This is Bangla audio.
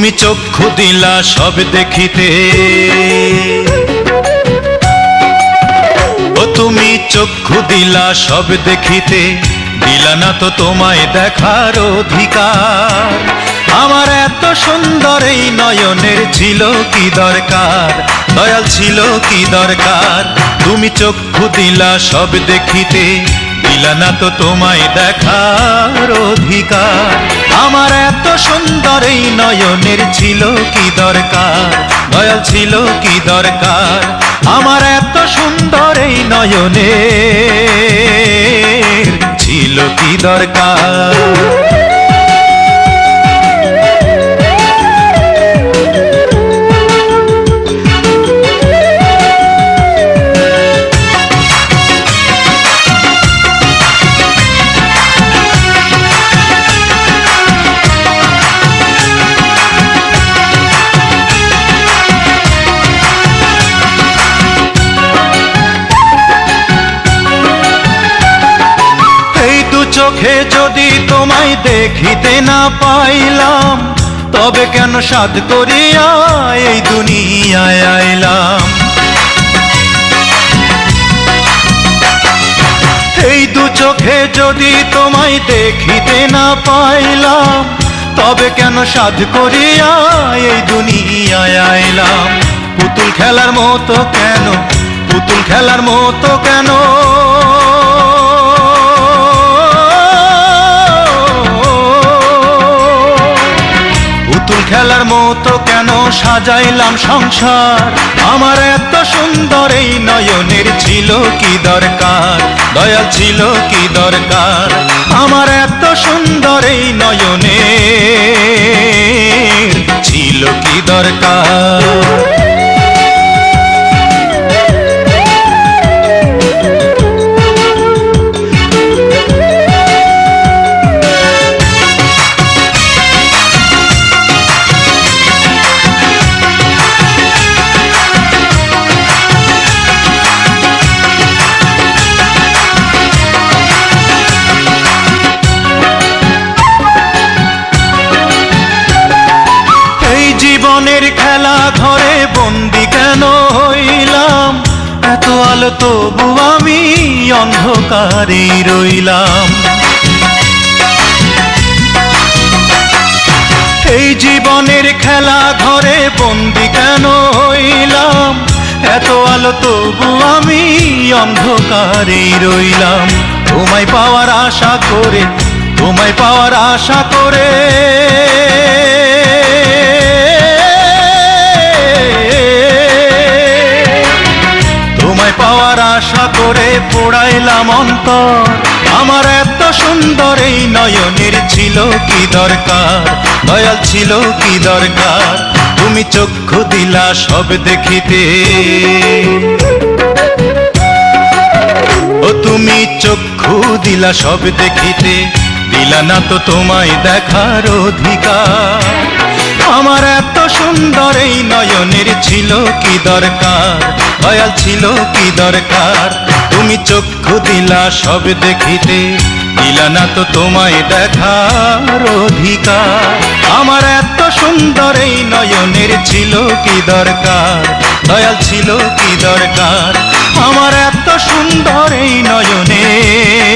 তুমি চক্ষু দিলা সব দেখিতে, ও তুমি চক্ষু দিলা সব দেখিতে, দিলা না তো তোমায় দেখার অধিকার। আমার এত সুন্দর এই নয়নের ছিল কি দরকার, দয়াল ছিল কি দরকার। তুমি চক্ষু দিলা সব দেখিতে, দিলা না তো তোমায় দেখার অধিকার। আমার এত সুন্দর এই নয়নের ছিল কি দরকার, দয়াল ছিল কি দরকার। আমার এত সুন্দর এই নয়নের ছিল কি দরকার। চোখে যদি তোমায় দেখিতে না পাইলাম, তবে কেন সাধ করিয়া এই দুনিয়ায় আইলাম। এই দু চোখে যদি তোমায় দেখিতে না পাইলাম, তবে কেন সাধ করিয়া এই দুনিয়ায় আইলাম। পুতুল খেলার মতো কেন, পুতুল খেলার মতো কেন, পুতুল খেলার মতো কেন সাজাইলাম সংসার। আমার এত সুন্দর এই নয়নের ছিল কি দরকার, দয়াল ছিল কি দরকার। আমার এত সুন্দর এই নয়নের ছিল কি দরকার। জীবনের খেলা ঘরে বন্দি কেন হইলাম, এত আলো তবু আমি অন্ধকারে রইলাম। এই জীবনের খেলা ঘরে বন্দি কেন হইলাম, এত আলো তবু আমি অন্ধকারে রইলাম। তোমায় পাওয়ার আশা করে, তোমায় পাওয়ার আশা করে, তোমায় পাওয়ার আশা করে পোড়াইলাম অন্তর। আমার এত সুন্দর এই নয়নের ছিল কি দরকার, দয়াল ছিল কি দরকার। তুমি চক্ষু দিলা সব দেখিতে, ও তুমি চক্ষু দিলা সব দেখিতে, দিলা না তো তোমায় দেখার অধিকার। আমার এত সুন্দর এই নয়নের ছিল কি দরকার, দয়াল ছিল কি দরকার। তুমি চক্ষু দিলা সব দেখিতে, দিলা না তো তোমায় দেখার অধিকার। আমার এত সুন্দর এই নয়নের ছিল কি দরকার, দয়াল ছিল কি দরকার। আমার এত সুন্দর এই নয়নের